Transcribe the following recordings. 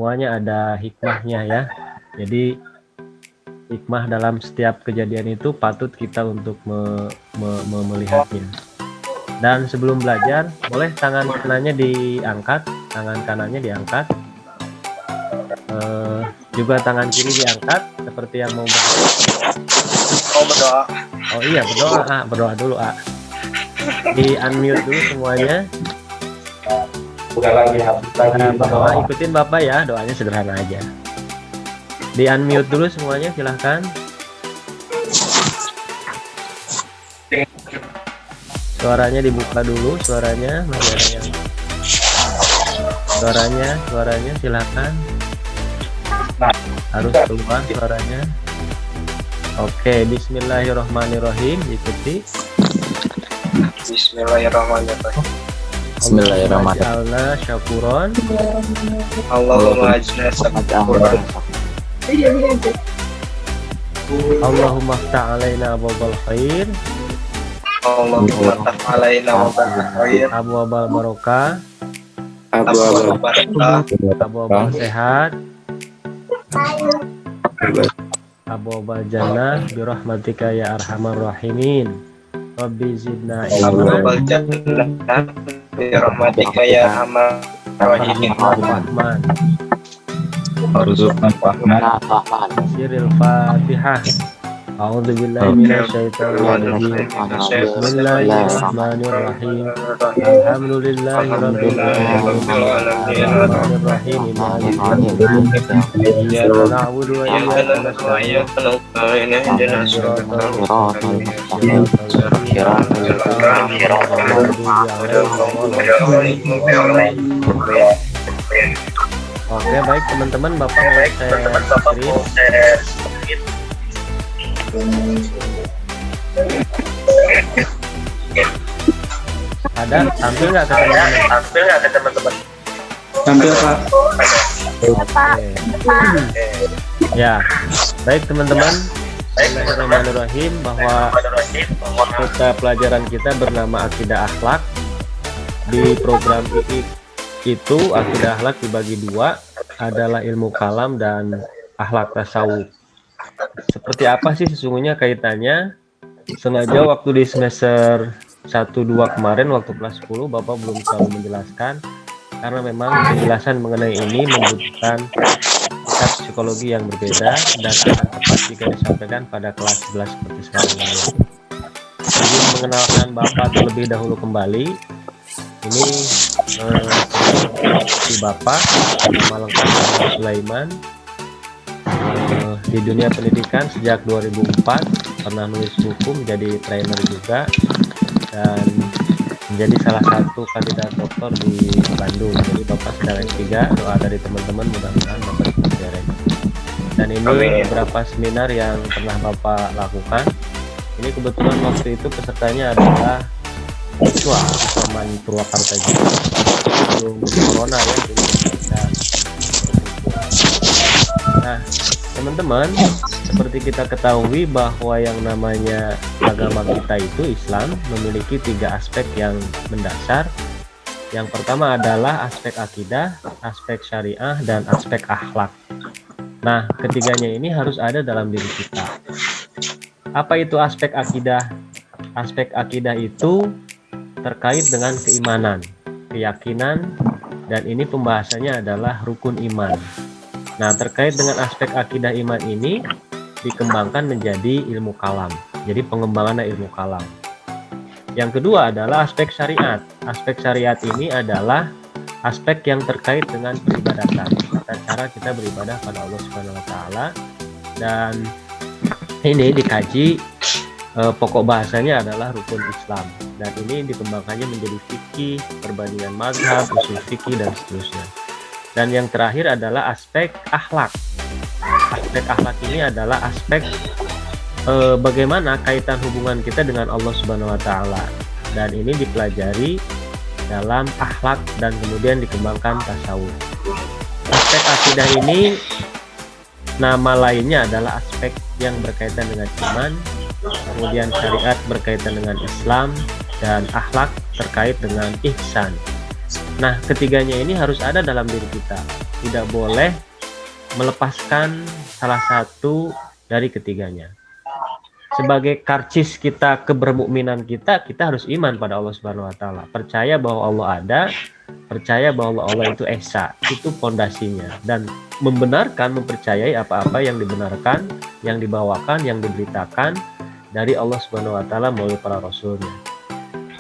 semuanya ada hikmahnya ya. Jadi hikmah dalam setiap kejadian itu patut kita untuk melihatnya. Dan sebelum belajar, boleh tangan kanannya diangkat, juga tangan kiri diangkat seperti yang mau berdoa. Oh iya, berdoa dulu di unmute dulu semuanya. Bapak ikutin Bapak ya, doanya sederhana aja. Di unmute dulu semuanya, silahkan. Suaranya dibuka dulu, suaranya masih ada yang suaranya silahkan. Harus keluar suaranya. Oke, bismillahirrahmanirrahim, ikuti. Bismillahirrahmanirrahim. Allahumma syakuron. Allahumma ajna syakuron. Allahumma fta'alaina abwabal khair. Allahumma fta'alaina abwabal khair. Abwabal barokah. Abwabal barakah. Abwabal sehat. Abwabal jannah birahmatika ya arhamar rahimin. Rabbi zidna ilman. Abwabal jannah birahmatika ya arhamar rahimin. Arzuqna rahman. Siril Fatihah. A'udzu billahi minasyaitonir rajim. Bismillahirrahmanirrahim. Alhamdulillahirabbil alamin. Arrahmanirrahim. Maliki yaumiddin. Iyyaka na'budu wa iyyaka nasta'in. Ihdinas siratal mustaqim. Oke, baik teman-teman, Bapak mau saya screen. Ada tampil nggak ke teman-teman? Tampil Pak. Ya, baik teman-teman. Bismillahirrahmanirrahim. Bahwa pelajaran kita bernama akidah akhlak. Di program itu akidah akhlak dibagi dua, adalah ilmu kalam dan akhlak tasawuf. Seperti apa sih sesungguhnya kaitannya? Sengaja waktu di semester 1-2 kemarin waktu kelas 10 Bapak belum terlalu menjelaskan, karena memang penjelasan mengenai ini membutuhkan tingkat psikologi yang berbeda dan akan tepat jika disampaikan pada kelas 11 seperti sekarang ini. Jadi mengenalkan Bapak terlebih dahulu kembali. Ini si Bapak nama lengkap Sulaiman. Di dunia pendidikan sejak 2004, pernah nulis buku, menjadi trainer juga, dan menjadi salah satu kandidat doktor di Bandung. Jadi Bapak sedang S3, doa dari teman-teman mudah-mudahan Bapak dipelajari. Dan ini beberapa seminar yang pernah Bapak lakukan. Ini kebetulan waktu itu pesertanya adalah siswa Isoman Purwakarta juga. Sebelum corona ya, jadi kita. Nah, teman-teman, seperti kita ketahui bahwa yang namanya agama kita itu Islam memiliki 3 aspek yang mendasar. Yang pertama adalah aspek akidah, aspek syariah, dan aspek akhlak. Nah, ketiganya ini harus ada dalam diri kita. Apa itu aspek akidah? Aspek akidah itu terkait dengan keimanan, keyakinan, dan ini pembahasannya adalah rukun iman. Nah, terkait dengan aspek akidah iman ini dikembangkan menjadi ilmu kalam. Jadi pengembangan ilmu kalam. Yang kedua adalah aspek syariat. Aspek syariat ini adalah aspek yang terkait dengan peribadatan. Dan cara kita beribadah pada Allah Subhanahu wa taala. Dan ini dikaji pokok bahasanya adalah rukun Islam. Dan ini dikembangkannya menjadi fikih, perbandingan mazhab, usul fikih, dan seterusnya. Dan yang terakhir adalah aspek akhlak. Aspek akhlak ini adalah aspek bagaimana kaitan hubungan kita dengan Allah Subhanahu wa taala. Dan ini dipelajari dalam akhlak dan kemudian dikembangkan tasawuf. Aspek akidah ini nama lainnya adalah aspek yang berkaitan dengan iman, kemudian syariat berkaitan dengan Islam, dan akhlak terkait dengan ihsan. Nah, ketiganya ini harus ada dalam diri kita. tidak boleh melepaskan salah satu dari ketiganya. Sebagai karcis kita kebermukminan kita harus iman pada Allah Subhanahu wa taala. Percaya bahwa Allah ada, percaya bahwa Allah itu esa, itu pondasinya, dan membenarkan, mempercayai apa-apa yang dibenarkan, yang dibawakan, yang diberitakan dari Allah Subhanahu wa taala melalui para rasulnya.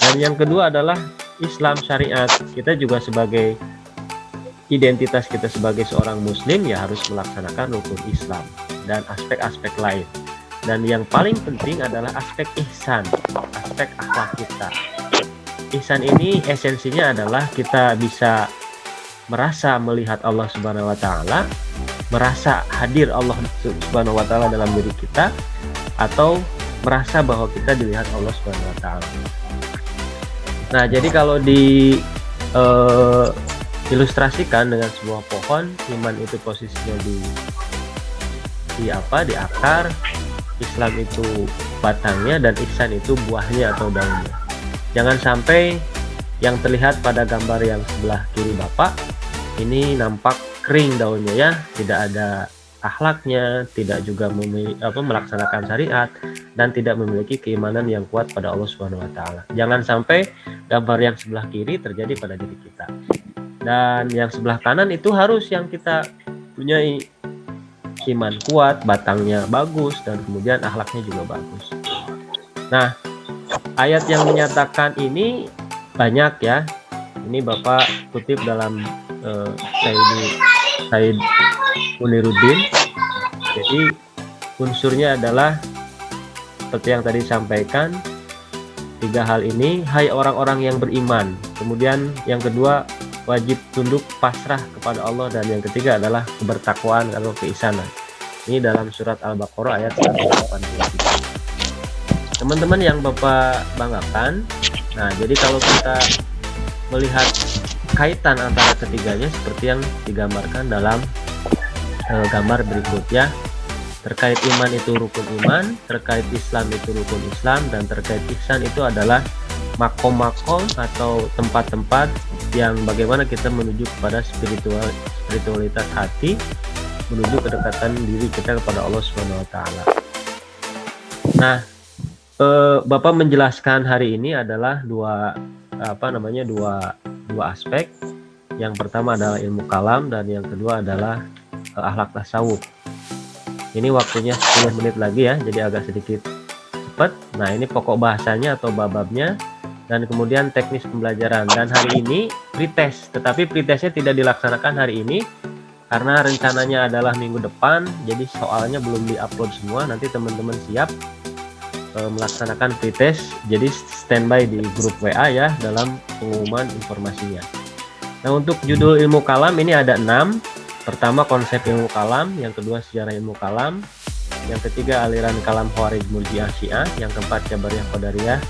Dan yang kedua adalah Islam syariat. Kita juga sebagai identitas kita sebagai seorang muslim ya harus melaksanakan rukun Islam dan aspek-aspek lain. Dan yang paling penting adalah aspek ihsan, aspek akhlak kita. Ihsan ini esensinya adalah kita bisa merasa melihat Allah Subhanahu wa taala, merasa hadir Allah Subhanahu wa taala dalam diri kita, atau merasa bahwa kita dilihat Allah Subhanahu wa taala. Nah, jadi kalau di ilustrasikan dengan sebuah pohon, iman itu posisinya di akar, Islam itu batangnya, dan ihsan itu buahnya atau daunnya. Jangan sampai yang terlihat pada gambar yang sebelah kiri Bapak ini nampak kering daunnya ya, tidak ada akhlaknya, tidak juga melaksanakan syariat, dan tidak memiliki keimanan yang kuat pada Allah Subhanahu wa taala. Jangan sampai gambar yang sebelah kiri terjadi pada diri kita. Dan yang sebelah kanan itu harus yang kita punyai iman kuat, batangnya bagus, dan kemudian akhlaknya juga bagus. Nah, ayat yang menyatakan ini banyak ya. Ini Bapak kutip dalam Said Muniruddin. Jadi unsurnya adalah seperti yang tadi disampaikan, 3 hal ini, hai orang-orang yang beriman. Kemudian yang kedua, wajib tunduk pasrah kepada Allah, dan yang ketiga adalah kebertakwaan atau keisanan. Ini dalam surat Al-Baqarah ayat 183. Teman-teman yang Bapak banggakan, nah jadi kalau kita melihat kaitan antara ketiganya seperti yang digambarkan dalam gambar berikut ya. Terkait iman itu rukun iman, terkait Islam itu rukun Islam, dan terkait ihsan itu adalah makom-makom atau tempat-tempat yang bagaimana kita menuju kepada spiritualitas hati, menuju kedekatan diri kita kepada Allah Subhanahu wa taala. Nah, Bapak menjelaskan hari ini adalah dua aspek. Yang pertama adalah ilmu kalam, dan yang kedua adalah akhlak tasawuf. Ini waktunya 10 menit lagi ya, jadi agak sedikit cepat. Nah, ini pokok bahasanya atau bababnya, dan kemudian teknis pembelajaran. Dan hari ini pretest, tetapi pretestnya tidak dilaksanakan hari ini karena rencananya adalah minggu depan. Jadi soalnya belum diupload semua. Nanti teman-teman siap melaksanakan pretest. Jadi standby di grup WA ya dalam pengumuman informasinya. Nah, untuk judul ilmu kalam ini ada 6. Pertama, konsep ilmu kalam. Yang kedua, sejarah ilmu kalam. Yang ketiga, aliran kalam Khawarij Murji'ah Syiah. Yang keempat, Jabariyah Qadariyah.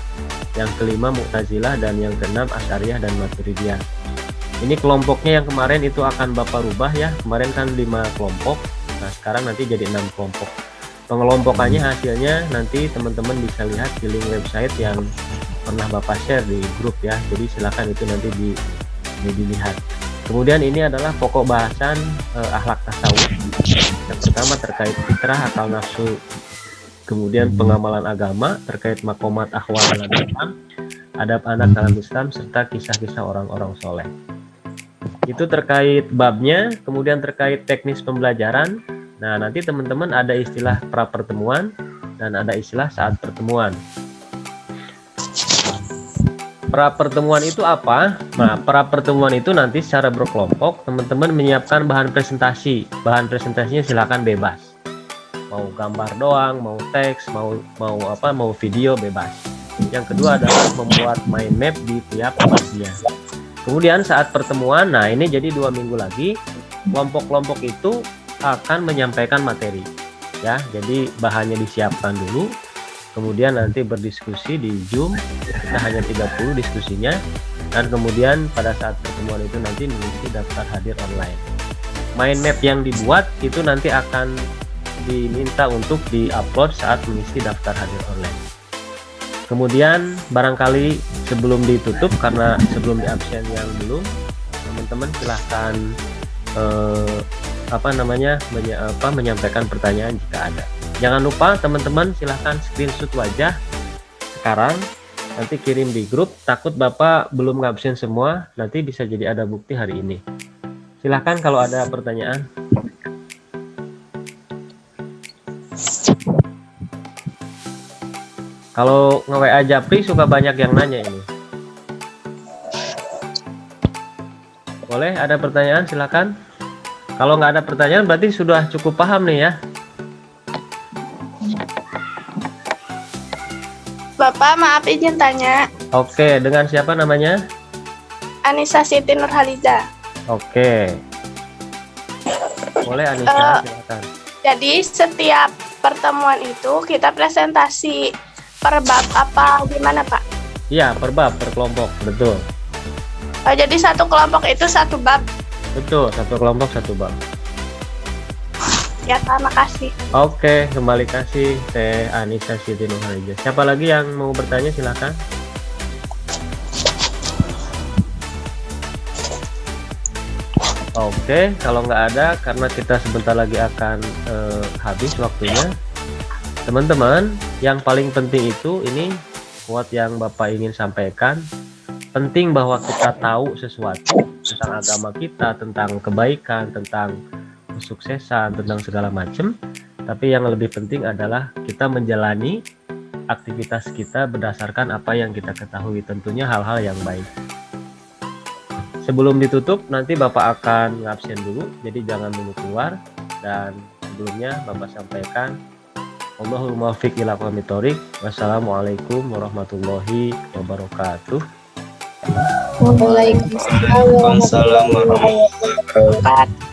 Yang kelima, Mu'tazilah. Dan yang keenam, Asy'ariyah dan Maturidiyah. Ini kelompoknya yang kemarin itu akan Bapak rubah ya. Kemarin kan 5 kelompok. Nah, sekarang nanti jadi 6 kelompok. Pengelompokannya hasilnya nanti teman-teman bisa lihat di link website yang pernah Bapak share di grup ya. Jadi silakan itu nanti dilihat. Kemudian ini adalah pokok bahasan akhlak tasawuf. Yang pertama terkait fitrah, akal nafsu, kemudian pengamalan agama, terkait makomat akhwal dalam Islam, adab anak dalam Islam, serta kisah-kisah orang-orang soleh. Itu terkait babnya. Kemudian terkait teknis pembelajaran. Nah, nanti teman-teman ada istilah pra pertemuan dan ada istilah saat pertemuan. Pra pertemuan itu apa? Nah, pra pertemuan itu nanti secara berkelompok teman-teman menyiapkan bahan presentasi. Bahan presentasinya silakan bebas. Mau gambar doang, mau teks, mau video bebas. Yang kedua adalah membuat mind map di tiap bagian. Kemudian saat pertemuan, nah ini jadi 2 minggu lagi, kelompok-kelompok itu akan menyampaikan materi. Ya, jadi bahannya disiapkan dulu. Kemudian nanti berdiskusi di Zoom, kita hanya 30 diskusinya, dan kemudian pada saat pertemuan itu nanti mengisi daftar hadir online. Mind map yang dibuat itu nanti akan diminta untuk di-upload saat mengisi daftar hadir online. Kemudian barangkali sebelum ditutup, karena sebelum di absen yang belum, teman-teman silahkan menyampaikan pertanyaan jika ada. Jangan lupa teman-teman silahkan screenshot wajah sekarang, nanti kirim di grup. Takut Bapak belum ngabsen semua, nanti bisa jadi ada bukti hari ini. Silahkan kalau ada pertanyaan. Kalau nge-WA Japri suka banyak yang nanya ini. Boleh ada pertanyaan, silakan. Kalau nggak ada pertanyaan berarti sudah cukup paham nih ya. Bapak, maaf izin tanya. Oke, dengan siapa namanya? Anissa Siti Nurhaliza. Oke. Boleh Anissa, silakan. Jadi setiap pertemuan itu kita presentasi per bab apa gimana Pak? Iya, per bab, per kelompok, betul. Jadi satu kelompok itu satu bab. Betul, satu kelompok satu bab. Ya, terima kasih. Oke, kembali kasih Teh Anissa Siti Nurhaliza. Siapa lagi yang mau bertanya, silakan. Oke, kalau nggak ada, karena kita sebentar lagi akan habis waktunya. Teman-teman, yang paling penting itu ini quote yang Bapak ingin sampaikan. Penting bahwa kita tahu sesuatu tentang agama kita, tentang kebaikan, tentang kesuksesan, tentang segala macam. Tapi yang lebih penting adalah kita menjalani aktivitas kita berdasarkan apa yang kita ketahui, tentunya hal-hal yang baik. Sebelum ditutup, nanti Bapak akan ngabsen dulu, jadi jangan dulu keluar. Dan sebelumnya Bapak sampaikan, Allahul muwaffiq ila aqwamit thoriq. Wassalamualaikum warahmatullahi wabarakatuh. Waalaikumsalam warahmatullahi wabarakatuh.